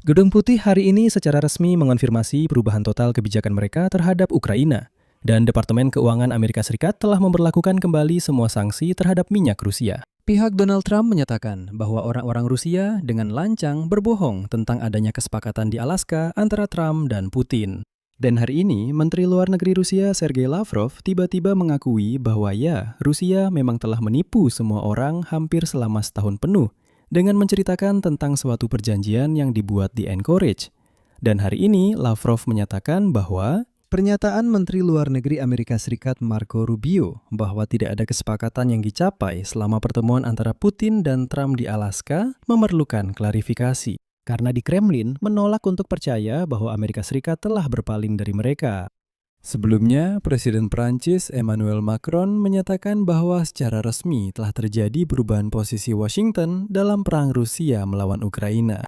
Gedung Putih hari ini secara resmi mengonfirmasi perubahan total kebijakan mereka terhadap Ukraina. Dan Departemen Keuangan Amerika Serikat telah memberlakukan kembali semua sanksi terhadap minyak Rusia. Pihak Donald Trump menyatakan bahwa orang-orang Rusia dengan lancang berbohong tentang adanya kesepakatan di Alaska antara Trump dan Putin. Dan hari ini, Menteri Luar Negeri Rusia Sergei Lavrov tiba-tiba mengakui bahwa ya, Rusia memang telah menipu semua orang hampir selama setahun penuh dengan menceritakan tentang suatu perjanjian yang dibuat di Anchorage. Dan hari ini, Lavrov menyatakan bahwa pernyataan Menteri Luar Negeri Amerika Serikat Marco Rubio bahwa tidak ada kesepakatan yang dicapai selama pertemuan antara Putin dan Trump di Alaska memerlukan klarifikasi. Karena di Kremlin menolak untuk percaya bahwa Amerika Serikat telah berpaling dari mereka. Sebelumnya, Presiden Prancis Emmanuel Macron menyatakan bahwa secara resmi telah terjadi perubahan posisi Washington dalam perang Rusia melawan Ukraina.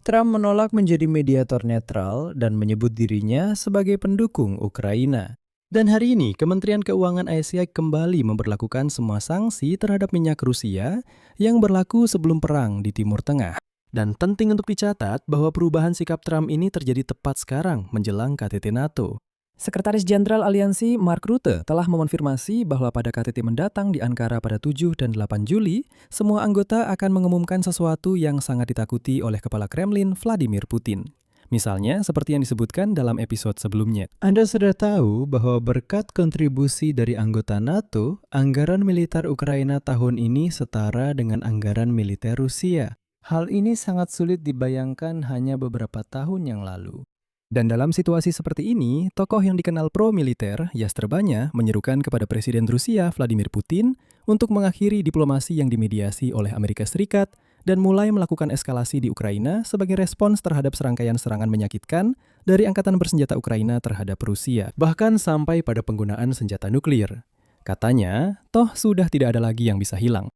Trump menolak menjadi mediator netral dan menyebut dirinya sebagai pendukung Ukraina. Dan hari ini, Kementerian Keuangan Asia kembali memberlakukan semua sanksi terhadap minyak Rusia yang berlaku sebelum perang di Timur Tengah. Dan penting untuk dicatat bahwa perubahan sikap Trump ini terjadi tepat sekarang menjelang KTT NATO. Sekretaris Jenderal Aliansi Mark Rutte telah mengonfirmasi bahwa pada KTT mendatang di Ankara pada 7 dan 8 Juli, semua anggota akan mengumumkan sesuatu yang sangat ditakuti oleh Kepala Kremlin Vladimir Putin. Misalnya, seperti yang disebutkan dalam episode sebelumnya. Anda sudah tahu bahwa berkat kontribusi dari anggota NATO, anggaran militer Ukraina tahun ini setara dengan anggaran militer Rusia. Hal ini sangat sulit dibayangkan hanya beberapa tahun yang lalu. Dan dalam situasi seperti ini, tokoh yang dikenal pro-militer, Yastrебanya, menyerukan kepada Presiden Rusia Vladimir Putin untuk mengakhiri diplomasi yang dimediasi oleh Amerika Serikat dan mulai melakukan eskalasi di Ukraina sebagai respons terhadap serangkaian serangan menyakitkan dari Angkatan Bersenjata Ukraina terhadap Rusia, bahkan sampai pada penggunaan senjata nuklir. Katanya, toh sudah tidak ada lagi yang bisa hilang.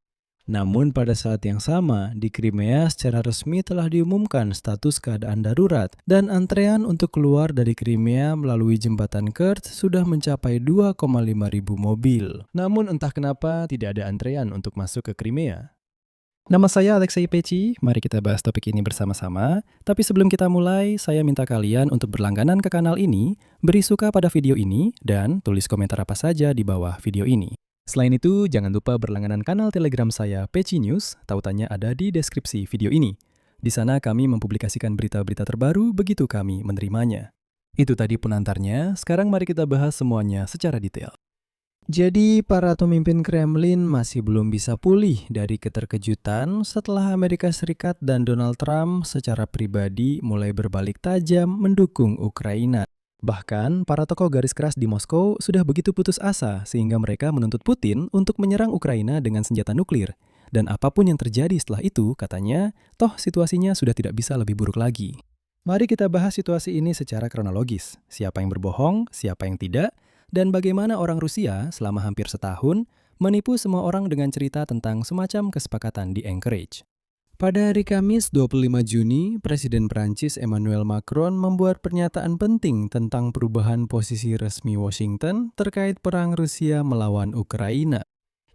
Namun pada saat yang sama, di Crimea secara resmi telah diumumkan status keadaan darurat dan antrean untuk keluar dari Crimea melalui jembatan Kerch sudah mencapai 2,5 ribu mobil. Namun entah kenapa tidak ada antrean untuk masuk ke Crimea. Nama saya Alexei Peci, mari kita bahas topik ini bersama-sama. Tapi sebelum kita mulai, saya minta kalian untuk berlangganan ke kanal ini, beri suka pada video ini, dan tulis komentar apa saja di bawah video ini. Selain itu, jangan lupa berlangganan kanal Telegram saya Peci News, tautannya ada di deskripsi video ini. Di sana kami mempublikasikan berita-berita terbaru begitu kami menerimanya. Itu tadi pengantarnya, sekarang mari kita bahas semuanya secara detail. Jadi, para pemimpin Kremlin masih belum bisa pulih dari keterkejutan setelah Amerika Serikat dan Donald Trump secara pribadi mulai berbalik tajam mendukung Ukraina. Bahkan, para tokoh garis keras di Moskow sudah begitu putus asa sehingga mereka menuntut Putin untuk menyerang Ukraina dengan senjata nuklir. Dan apapun yang terjadi setelah itu, katanya, toh situasinya sudah tidak bisa lebih buruk lagi. Mari kita bahas situasi ini secara kronologis. Siapa yang berbohong, siapa yang tidak, dan bagaimana orang Rusia selama hampir setahun menipu semua orang dengan cerita tentang semacam kesepakatan di Anchorage. Pada hari Kamis 25 Juni, Presiden Prancis Emmanuel Macron membuat pernyataan penting tentang perubahan posisi resmi Washington terkait perang Rusia melawan Ukraina.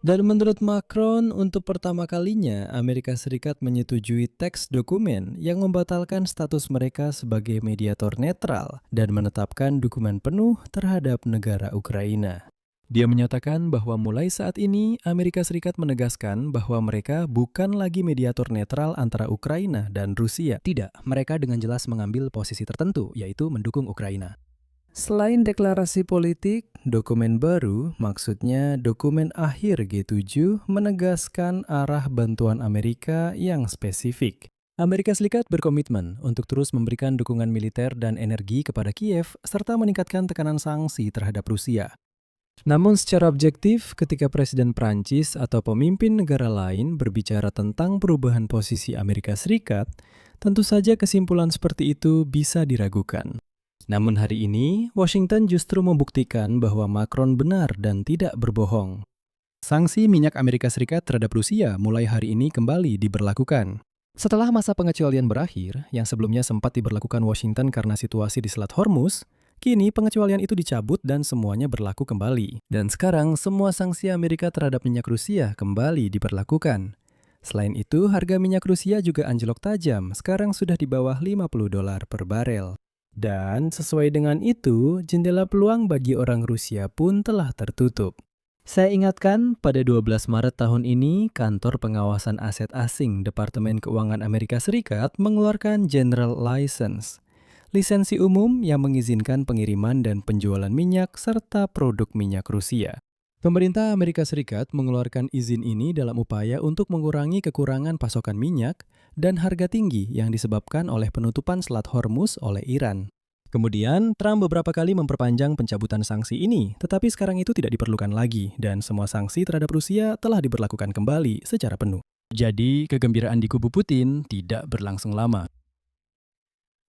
Dan menurut Macron, untuk pertama kalinya Amerika Serikat menyetujui teks dokumen yang membatalkan status mereka sebagai mediator netral dan menetapkan dukungan penuh terhadap negara Ukraina. Dia menyatakan bahwa mulai saat ini Amerika Serikat menegaskan bahwa mereka bukan lagi mediator netral antara Ukraina dan Rusia. Tidak, mereka dengan jelas mengambil posisi tertentu, yaitu mendukung Ukraina. Selain deklarasi politik, dokumen baru, maksudnya dokumen akhir G7, menegaskan arah bantuan Amerika yang spesifik. Amerika Serikat berkomitmen untuk terus memberikan dukungan militer dan energi kepada Kiev serta meningkatkan tekanan sanksi terhadap Rusia. Namun secara objektif, ketika Presiden Prancis atau pemimpin negara lain berbicara tentang perubahan posisi Amerika Serikat, tentu saja kesimpulan seperti itu bisa diragukan. Namun hari ini, Washington justru membuktikan bahwa Macron benar dan tidak berbohong. Sanksi minyak Amerika Serikat terhadap Rusia mulai hari ini kembali diberlakukan. Setelah masa pengecualian berakhir, yang sebelumnya sempat diberlakukan Washington karena situasi di Selat Hormuz, kini pengecualian itu dicabut dan semuanya berlaku kembali. Dan sekarang semua sanksi Amerika terhadap minyak Rusia kembali diberlakukan. Selain itu, harga minyak Rusia juga anjlok tajam, sekarang sudah di bawah $50 per barel. Dan sesuai dengan itu, jendela peluang bagi orang Rusia pun telah tertutup. Saya ingatkan, pada 12 Maret tahun ini, Kantor Pengawasan Aset Asing Departemen Keuangan Amerika Serikat mengeluarkan General License, lisensi umum yang mengizinkan pengiriman dan penjualan minyak serta produk minyak Rusia. Pemerintah Amerika Serikat mengeluarkan izin ini dalam upaya untuk mengurangi kekurangan pasokan minyak dan harga tinggi yang disebabkan oleh penutupan Selat Hormuz oleh Iran. Kemudian, Trump beberapa kali memperpanjang pencabutan sanksi ini, tetapi sekarang itu tidak diperlukan lagi dan semua sanksi terhadap Rusia telah diberlakukan kembali secara penuh. Jadi, kegembiraan di kubu Putin tidak berlangsung lama.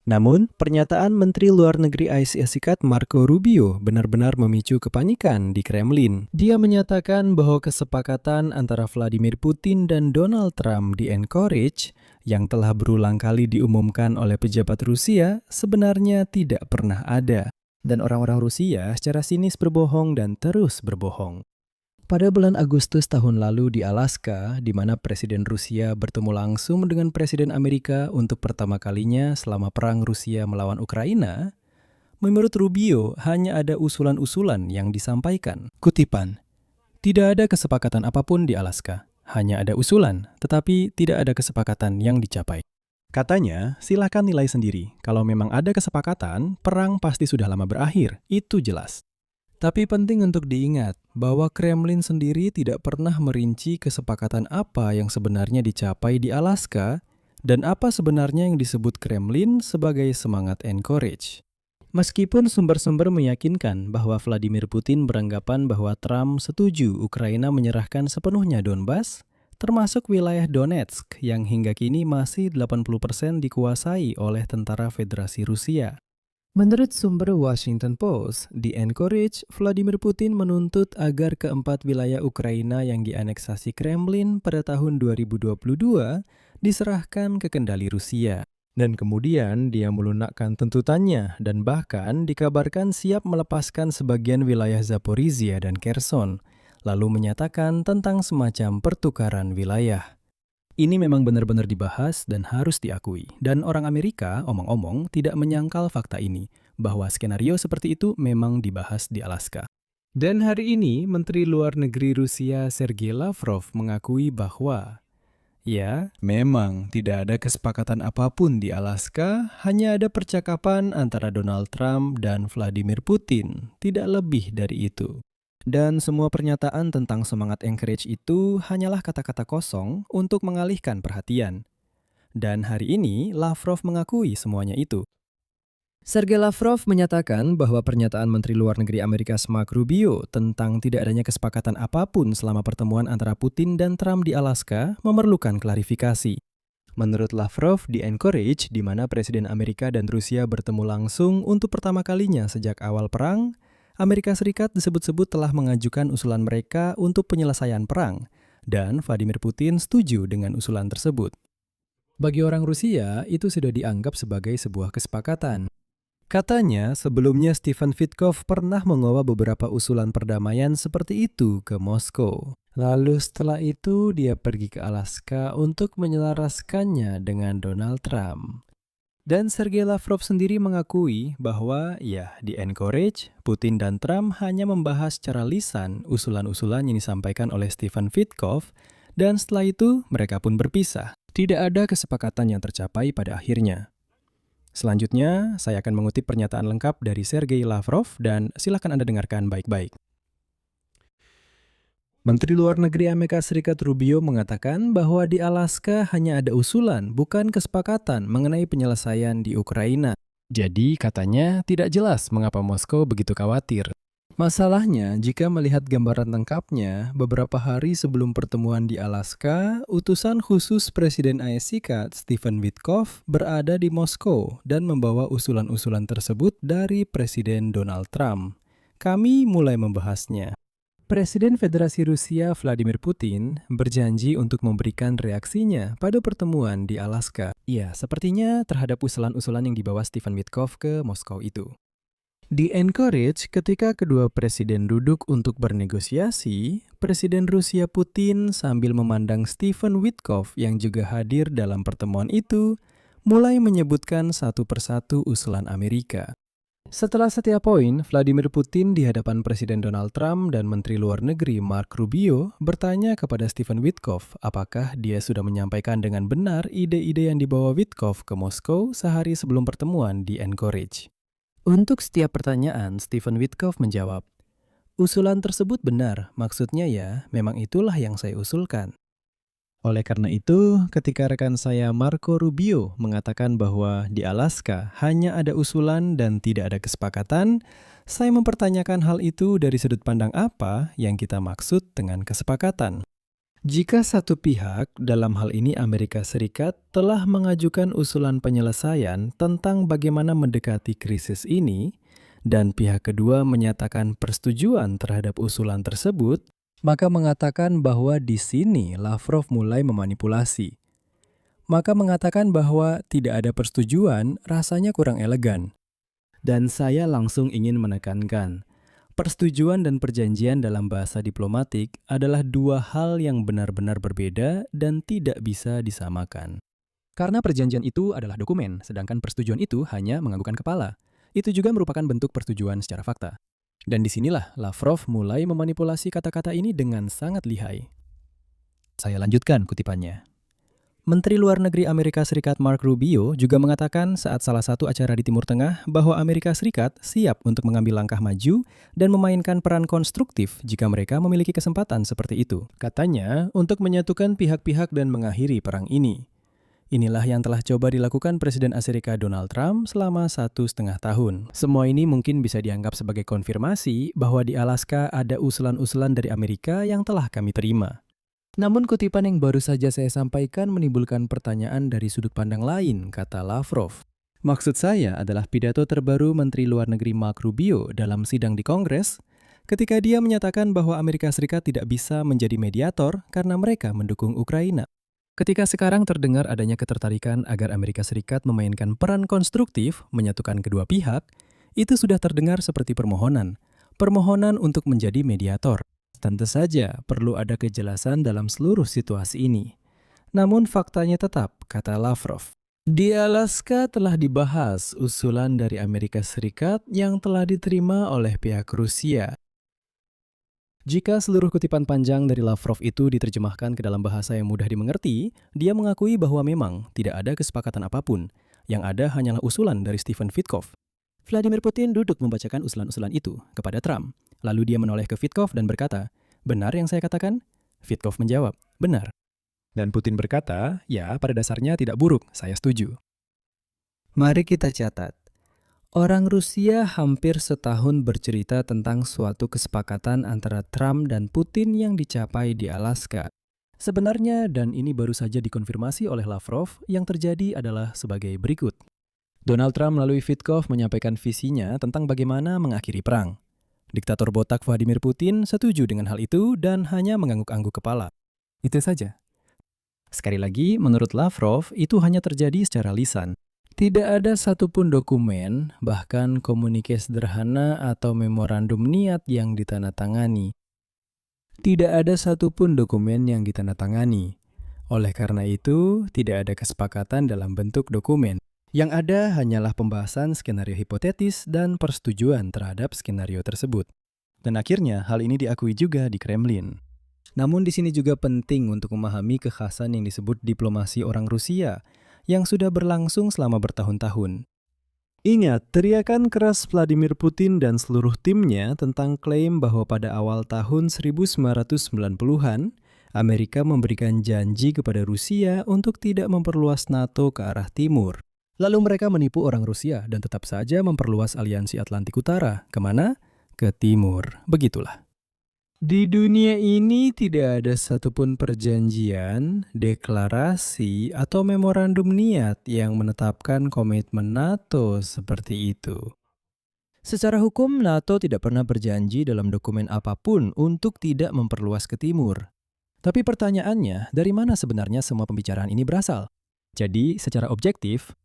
Namun, pernyataan Menteri Luar Negeri Amerika Serikat Marco Rubio benar-benar memicu kepanikan di Kremlin. Dia menyatakan bahwa kesepakatan antara Vladimir Putin dan Donald Trump di Anchorage yang telah berulang kali diumumkan oleh pejabat Rusia sebenarnya tidak pernah ada. Dan orang-orang Rusia secara sinis berbohong dan terus berbohong. Pada bulan Agustus tahun lalu di Alaska, di mana Presiden Rusia bertemu langsung dengan Presiden Amerika untuk pertama kalinya selama perang Rusia melawan Ukraina, menurut Rubio hanya ada usulan-usulan yang disampaikan. Kutipan, "Tidak ada kesepakatan apapun di Alaska, hanya ada usulan, tetapi tidak ada kesepakatan yang dicapai." Katanya, silakan nilai sendiri, kalau memang ada kesepakatan, perang pasti sudah lama berakhir, itu jelas. Tapi penting untuk diingat bahwa Kremlin sendiri tidak pernah merinci kesepakatan apa yang sebenarnya dicapai di Alaska dan apa sebenarnya yang disebut Kremlin sebagai semangat Anchorage. Meskipun sumber-sumber meyakinkan bahwa Vladimir Putin beranggapan bahwa Trump setuju Ukraina menyerahkan sepenuhnya Donbas, termasuk wilayah Donetsk yang hingga kini masih 80% dikuasai oleh Tentara Federasi Rusia. Menurut sumber Washington Post, di Anchorage, Vladimir Putin menuntut agar keempat wilayah Ukraina yang dianeksasi Kremlin pada tahun 2022 diserahkan ke kendali Rusia. Dan kemudian dia melunakkan tuntutannya dan bahkan dikabarkan siap melepaskan sebagian wilayah Zaporizhia dan Kherson, lalu menyatakan tentang semacam pertukaran wilayah. Ini memang benar-benar dibahas dan harus diakui. Dan orang Amerika, omong-omong, tidak menyangkal fakta ini, bahwa skenario seperti itu memang dibahas di Alaska. Dan hari ini, Menteri Luar Negeri Rusia Sergei Lavrov mengakui bahwa, ya, memang tidak ada kesepakatan apapun di Alaska, hanya ada percakapan antara Donald Trump dan Vladimir Putin, tidak lebih dari itu. Dan semua pernyataan tentang semangat Anchorage itu hanyalah kata-kata kosong untuk mengalihkan perhatian. Dan hari ini, Lavrov mengakui semuanya itu. Sergei Lavrov menyatakan bahwa pernyataan Menteri Luar Negeri Amerika Marco Rubio tentang tidak adanya kesepakatan apapun selama pertemuan antara Putin dan Trump di Alaska memerlukan klarifikasi. Menurut Lavrov, di Anchorage, di mana Presiden Amerika dan Rusia bertemu langsung untuk pertama kalinya sejak awal perang, Amerika Serikat disebut-sebut telah mengajukan usulan mereka untuk penyelesaian perang, dan Vladimir Putin setuju dengan usulan tersebut. Bagi orang Rusia, itu sudah dianggap sebagai sebuah kesepakatan. Katanya, sebelumnya Stephen Witkoff pernah membawa beberapa usulan perdamaian seperti itu ke Moskow. Lalu setelah itu, dia pergi ke Alaska untuk menyelaraskannya dengan Donald Trump. Dan Sergei Lavrov sendiri mengakui bahwa, ya, di Anchorage, Putin dan Trump hanya membahas secara lisan usulan-usulan yang disampaikan oleh Stephen Witkoff, dan setelah itu mereka pun berpisah. Tidak ada kesepakatan yang tercapai pada akhirnya. Selanjutnya, saya akan mengutip pernyataan lengkap dari Sergei Lavrov dan silakan Anda dengarkan baik-baik. Menteri Luar Negeri Amerika Serikat Rubio mengatakan bahwa di Alaska hanya ada usulan, bukan kesepakatan mengenai penyelesaian di Ukraina. Jadi, katanya tidak jelas mengapa Moskow begitu khawatir. Masalahnya, jika melihat gambaran lengkapnya, beberapa hari sebelum pertemuan di Alaska, utusan khusus Presiden Amerika Serikat Stephen Witkoff berada di Moskow dan membawa usulan-usulan tersebut dari Presiden Donald Trump. Kami mulai membahasnya. Presiden Federasi Rusia Vladimir Putin berjanji untuk memberikan reaksinya pada pertemuan di Alaska. Ya, sepertinya terhadap usulan-usulan yang dibawa Stephen Witkoff ke Moskow itu. Di Anchorage, ketika kedua presiden duduk untuk bernegosiasi, Presiden Rusia Putin sambil memandang Stephen Witkoff yang juga hadir dalam pertemuan itu, mulai menyebutkan satu persatu usulan Amerika. Setelah setiap poin, Vladimir Putin di hadapan Presiden Donald Trump dan Menteri Luar Negeri Mark Rubio bertanya kepada Stephen Witkoff apakah dia sudah menyampaikan dengan benar ide-ide yang dibawa Witkoff ke Moskow sehari sebelum pertemuan di Anchorage. Untuk setiap pertanyaan, Stephen Witkoff menjawab, "Usulan tersebut benar, maksudnya ya, memang itulah yang saya usulkan." Oleh karena itu, ketika rekan saya Marco Rubio mengatakan bahwa di Alaska hanya ada usulan dan tidak ada kesepakatan, saya mempertanyakan hal itu dari sudut pandang apa yang kita maksud dengan kesepakatan. Jika satu pihak, dalam hal ini Amerika Serikat, telah mengajukan usulan penyelesaian tentang bagaimana mendekati krisis ini, dan pihak kedua menyatakan persetujuan terhadap usulan tersebut, maka mengatakan bahwa di sini Lavrov mulai memanipulasi. Maka mengatakan bahwa tidak ada persetujuan rasanya kurang elegan. Dan saya langsung ingin menekankan, persetujuan dan perjanjian dalam bahasa diplomatik adalah dua hal yang benar-benar berbeda dan tidak bisa disamakan. Karena perjanjian itu adalah dokumen, sedangkan persetujuan itu hanya menganggukkan kepala. Itu juga merupakan bentuk persetujuan secara fakta. Dan disinilah Lavrov mulai memanipulasi kata-kata ini dengan sangat lihai. Saya lanjutkan kutipannya. Menteri Luar Negeri Amerika Serikat Mark Rubio juga mengatakan saat salah satu acara di Timur Tengah bahwa Amerika Serikat siap untuk mengambil langkah maju dan memainkan peran konstruktif jika mereka memiliki kesempatan seperti itu. Katanya, untuk menyatukan pihak-pihak dan mengakhiri perang ini. Inilah yang telah coba dilakukan Presiden Amerika Donald Trump selama 1,5 tahun. Semua ini mungkin bisa dianggap sebagai konfirmasi bahwa di Alaska ada usulan-usulan dari Amerika yang telah kami terima. Namun kutipan yang baru saja saya sampaikan menimbulkan pertanyaan dari sudut pandang lain, kata Lavrov. Maksud saya adalah pidato terbaru Menteri Luar Negeri Mark Rubio dalam sidang di Kongres, ketika dia menyatakan bahwa Amerika Serikat tidak bisa menjadi mediator karena mereka mendukung Ukraina. Ketika sekarang terdengar adanya ketertarikan agar Amerika Serikat memainkan peran konstruktif menyatukan kedua pihak, itu sudah terdengar seperti permohonan. Permohonan untuk menjadi mediator. Tentu saja perlu ada kejelasan dalam seluruh situasi ini. Namun faktanya tetap, kata Lavrov. Di Alaska telah dibahas usulan dari Amerika Serikat yang telah diterima oleh pihak Rusia. Jika seluruh kutipan panjang dari Lavrov itu diterjemahkan ke dalam bahasa yang mudah dimengerti, dia mengakui bahwa memang tidak ada kesepakatan apapun. Yang ada hanyalah usulan dari Stephen Witkoff. Vladimir Putin duduk membacakan usulan-usulan itu kepada Trump. Lalu dia menoleh ke Witkoff dan berkata, "Benar yang saya katakan?" Witkoff menjawab, "Benar." Dan Putin berkata, "Ya, pada dasarnya tidak buruk, saya setuju." Mari kita catat. Orang Rusia hampir setahun bercerita tentang suatu kesepakatan antara Trump dan Putin yang dicapai di Alaska. Sebenarnya, dan ini baru saja dikonfirmasi oleh Lavrov, yang terjadi adalah sebagai berikut. Donald Trump melalui Witkoff menyampaikan visinya tentang bagaimana mengakhiri perang. Diktator botak Vladimir Putin setuju dengan hal itu dan hanya mengangguk-angguk kepala. Itu saja. Sekali lagi, menurut Lavrov, itu hanya terjadi secara lisan. Tidak ada satupun dokumen, bahkan komunike sederhana atau memorandum niat yang ditandatangani. Tidak ada satupun dokumen yang ditandatangani. Oleh karena itu, tidak ada kesepakatan dalam bentuk dokumen. Yang ada hanyalah pembahasan skenario hipotetis dan persetujuan terhadap skenario tersebut. Dan akhirnya hal ini diakui juga di Kremlin. Namun di sini juga penting untuk memahami kekhasan yang disebut diplomasi orang Rusia yang sudah berlangsung selama bertahun-tahun. Ingat, teriakan keras Vladimir Putin dan seluruh timnya tentang klaim bahwa pada awal tahun 1990-an, Amerika memberikan janji kepada Rusia untuk tidak memperluas NATO ke arah timur. Lalu mereka menipu orang Rusia dan tetap saja memperluas aliansi Atlantik Utara. Kemana? Ke timur. Begitulah. Di dunia ini tidak ada satupun perjanjian, deklarasi, atau memorandum niat yang menetapkan komitmen NATO seperti itu. Secara hukum, NATO tidak pernah berjanji dalam dokumen apapun untuk tidak memperluas ke timur. Tapi pertanyaannya, dari mana sebenarnya semua pembicaraan ini berasal? Jadi, secara objektif,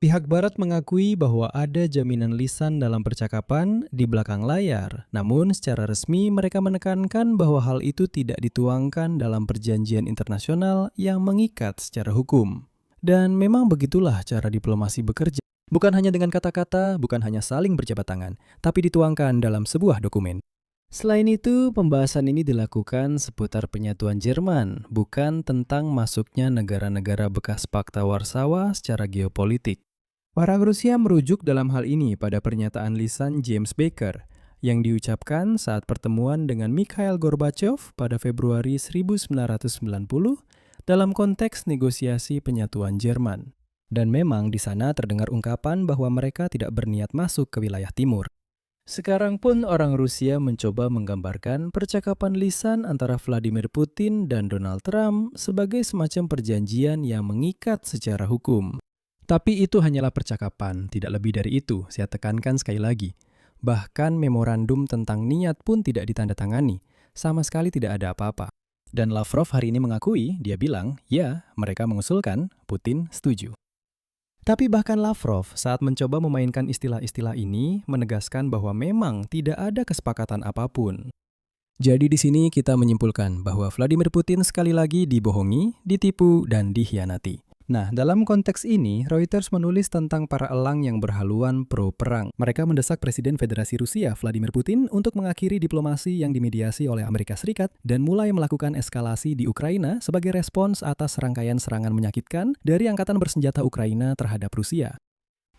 Pihak Barat mengakui bahwa ada jaminan lisan dalam percakapan di belakang layar, namun secara resmi mereka menekankan bahwa hal itu tidak dituangkan dalam perjanjian internasional yang mengikat secara hukum. Dan memang begitulah cara diplomasi bekerja. Bukan hanya dengan kata-kata, bukan hanya saling berjabat tangan, tapi dituangkan dalam sebuah dokumen. Selain itu, pembahasan ini dilakukan seputar penyatuan Jerman, bukan tentang masuknya negara-negara bekas Pakta Warsawa secara geopolitik. Orang Rusia merujuk dalam hal ini pada pernyataan lisan James Baker yang diucapkan saat pertemuan dengan Mikhail Gorbachev pada Februari 1990 dalam konteks negosiasi penyatuan Jerman. Dan memang di sana terdengar ungkapan bahwa mereka tidak berniat masuk ke wilayah timur. Sekarang pun orang Rusia mencoba menggambarkan percakapan lisan antara Vladimir Putin dan Donald Trump sebagai semacam perjanjian yang mengikat secara hukum. Tapi itu hanyalah percakapan, tidak lebih dari itu, saya tekankan sekali lagi. Bahkan memorandum tentang niat pun tidak ditandatangani, sama sekali tidak ada apa-apa. Dan Lavrov hari ini mengakui, dia bilang, ya, mereka mengusulkan, Putin setuju. Tapi bahkan Lavrov saat mencoba memainkan istilah-istilah ini, menegaskan bahwa memang tidak ada kesepakatan apapun. Jadi di sini kita menyimpulkan bahwa Vladimir Putin sekali lagi dibohongi, ditipu, dan dikhianati. Nah, dalam konteks ini, Reuters menulis tentang para elang yang berhaluan pro-perang. Mereka mendesak Presiden Federasi Rusia, Vladimir Putin, untuk mengakhiri diplomasi yang dimediasi oleh Amerika Serikat dan mulai melakukan eskalasi di Ukraina sebagai respons atas rangkaian serangan menyakitkan dari Angkatan Bersenjata Ukraina terhadap Rusia.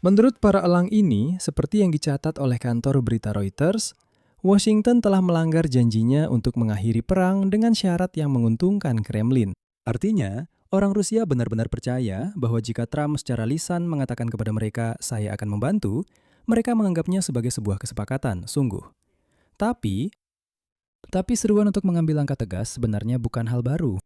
Menurut para elang ini, seperti yang dicatat oleh kantor berita Reuters, Washington telah melanggar janjinya untuk mengakhiri perang dengan syarat yang menguntungkan Kremlin. Artinya, orang Rusia benar-benar percaya bahwa jika Trump secara lisan mengatakan kepada mereka, "Saya akan membantu," mereka menganggapnya sebagai sebuah kesepakatan, sungguh. Tapi seruan untuk mengambil langkah tegas sebenarnya bukan hal baru.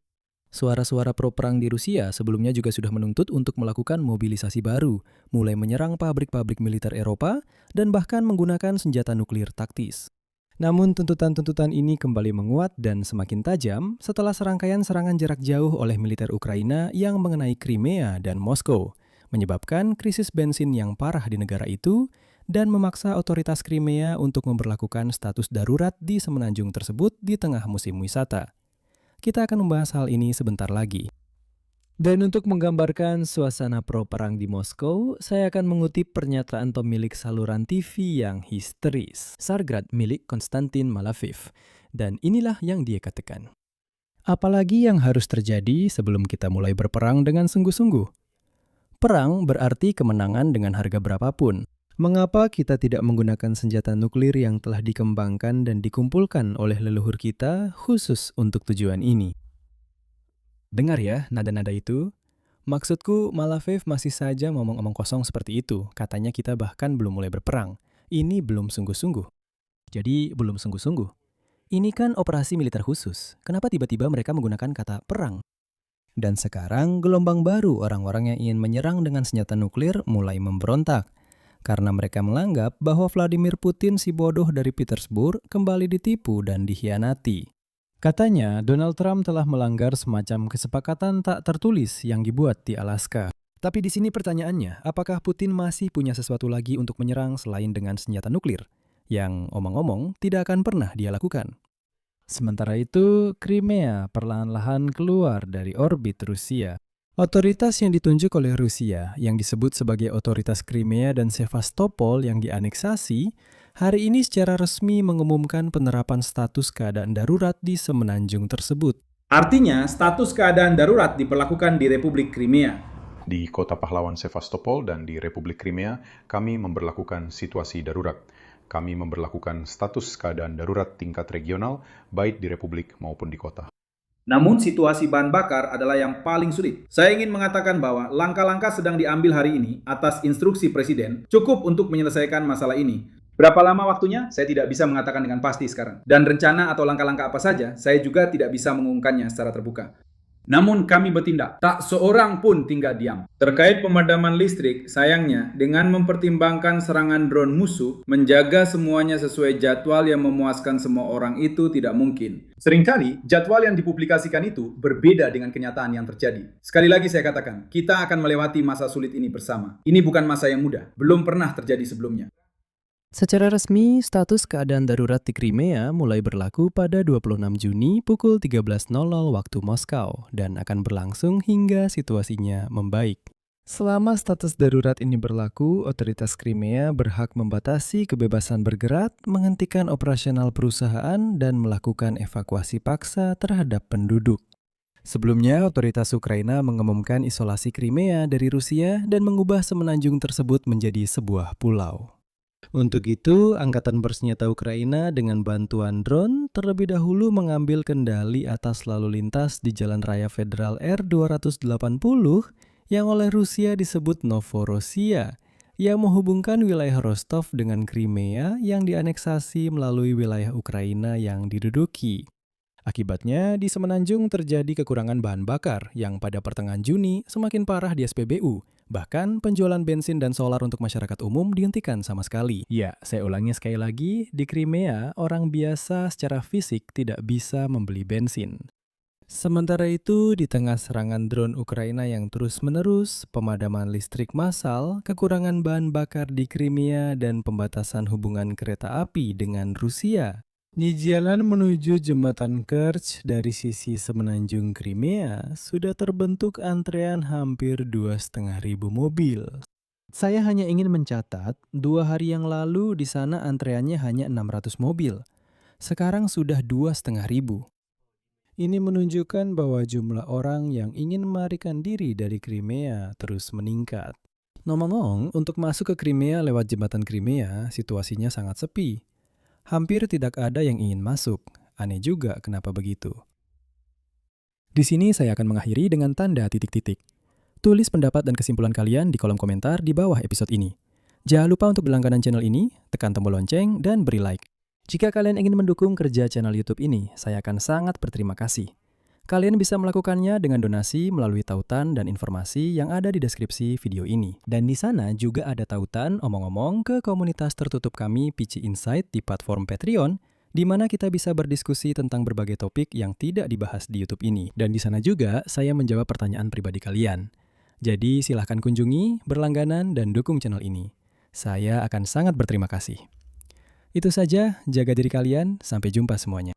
Suara-suara pro-perang di Rusia sebelumnya juga sudah menuntut untuk melakukan mobilisasi baru, mulai menyerang pabrik-pabrik militer Eropa dan bahkan menggunakan senjata nuklir taktis. Namun tuntutan-tuntutan ini kembali menguat dan semakin tajam setelah serangkaian serangan jarak jauh oleh militer Ukraina yang mengenai Crimea dan Moskow, menyebabkan krisis bensin yang parah di negara itu dan memaksa otoritas Crimea untuk memberlakukan status darurat di semenanjung tersebut di tengah musim wisata. Kita akan membahas hal ini sebentar lagi. Dan untuk menggambarkan suasana pro-perang di Moskow, saya akan mengutip pernyataan pemilik saluran TV yang histeris, Tsargrad milik Konstantin Malaviv. Dan inilah yang dia katakan. Apalagi yang harus terjadi sebelum kita mulai berperang dengan sungguh-sungguh? Perang berarti kemenangan dengan harga berapapun. Mengapa kita tidak menggunakan senjata nuklir yang telah dikembangkan dan dikumpulkan oleh leluhur kita khusus untuk tujuan ini? Dengar ya, nada-nada itu. Maksudku, Malaviv masih saja ngomong-ngomong kosong seperti itu. Katanya kita bahkan belum mulai berperang. Ini belum sungguh-sungguh. Jadi, belum sungguh-sungguh. Ini kan operasi militer khusus. Kenapa tiba-tiba mereka menggunakan kata perang? Dan sekarang, gelombang baru orang-orang yang ingin menyerang dengan senjata nuklir mulai memberontak. Karena mereka menganggap bahwa Vladimir Putin si bodoh dari Petersburg kembali ditipu dan dikhianati. Katanya, Donald Trump telah melanggar semacam kesepakatan tak tertulis yang dibuat di Alaska. Tapi di sini pertanyaannya, apakah Putin masih punya sesuatu lagi untuk menyerang selain dengan senjata nuklir? Yang omong-omong tidak akan pernah dia lakukan. Sementara itu, Crimea perlahan-lahan keluar dari orbit Rusia. Otoritas yang ditunjuk oleh Rusia, yang disebut sebagai Otoritas Crimea dan Sevastopol yang dianeksasi, hari ini secara resmi mengumumkan penerapan status keadaan darurat di semenanjung tersebut. Artinya, status keadaan darurat diberlakukan di Republik Crimea. Di Kota Pahlawan Sevastopol dan di Republik Crimea, kami memberlakukan situasi darurat. Kami memberlakukan status keadaan darurat tingkat regional, baik di Republik maupun di kota. Namun situasi bahan bakar adalah yang paling sulit. Saya ingin mengatakan bahwa langkah-langkah sedang diambil hari ini atas instruksi Presiden cukup untuk menyelesaikan masalah ini. Berapa lama waktunya? Saya tidak bisa mengatakan dengan pasti sekarang. Dan rencana atau langkah-langkah apa saja, saya juga tidak bisa mengumumkannya secara terbuka. Namun kami bertindak, tak seorang pun tinggal diam. Terkait pemadaman listrik, sayangnya dengan mempertimbangkan serangan drone musuh, menjaga semuanya sesuai jadwal yang memuaskan semua orang itu tidak mungkin. Seringkali jadwal yang dipublikasikan itu berbeda dengan kenyataan yang terjadi. Sekali lagi saya katakan, kita akan melewati masa sulit ini bersama. Ini bukan masa yang mudah, belum pernah terjadi sebelumnya. Secara resmi, status keadaan darurat di Crimea mulai berlaku pada 26 Juni pukul 13.00 waktu Moskow dan akan berlangsung hingga situasinya membaik. Selama status darurat ini berlaku, otoritas Crimea berhak membatasi kebebasan bergerak, menghentikan operasional perusahaan, dan melakukan evakuasi paksa terhadap penduduk. Sebelumnya, otoritas Ukraina mengumumkan isolasi Crimea dari Rusia dan mengubah semenanjung tersebut menjadi sebuah pulau. Untuk itu, Angkatan Bersenjata Ukraina dengan bantuan drone terlebih dahulu mengambil kendali atas lalu lintas di Jalan Raya Federal R280 yang oleh Rusia disebut Novorossiya, yang menghubungkan wilayah Rostov dengan Crimea yang dianeksasi melalui wilayah Ukraina yang diduduki. Akibatnya, di semenanjung terjadi kekurangan bahan bakar yang pada pertengahan Juni semakin parah di SPBU. Bahkan, penjualan bensin dan solar untuk masyarakat umum dihentikan sama sekali. Ya, saya ulangi sekali lagi, di Crimea, orang biasa secara fisik tidak bisa membeli bensin. Sementara itu, di tengah serangan drone Ukraina yang terus-menerus, pemadaman listrik massal, kekurangan bahan bakar di Crimea, dan pembatasan hubungan kereta api dengan Rusia, di jalan menuju jembatan Kerch dari sisi semenanjung Crimea, sudah terbentuk antrean hampir 2.500 mobil. Saya hanya ingin mencatat, 2 hari yang lalu di sana antreannya hanya 600 mobil. Sekarang sudah 2.500. Ini menunjukkan bahwa jumlah orang yang ingin melarikan diri dari Crimea terus meningkat. Ngomong-ngomong, untuk masuk ke Crimea lewat jembatan Crimea, situasinya sangat sepi. Hampir tidak ada yang ingin masuk. Aneh juga kenapa begitu. Di sini saya akan mengakhiri dengan tanda titik-titik. Tulis pendapat dan kesimpulan kalian di kolom komentar di bawah episode ini. Jangan lupa untuk berlangganan channel ini, tekan tombol lonceng, dan beri like. Jika kalian ingin mendukung kerja channel YouTube ini, saya akan sangat berterima kasih. Kalian bisa melakukannya dengan donasi melalui tautan dan informasi yang ada di deskripsi video ini. Dan di sana juga ada tautan omong-omong ke komunitas tertutup kami PC Insight di platform Patreon, di mana kita bisa berdiskusi tentang berbagai topik yang tidak dibahas di YouTube ini. Dan di sana juga saya menjawab pertanyaan pribadi kalian. Jadi silahkan kunjungi, berlangganan, dan dukung channel ini. Saya akan sangat berterima kasih. Itu saja, jaga diri kalian, sampai jumpa semuanya.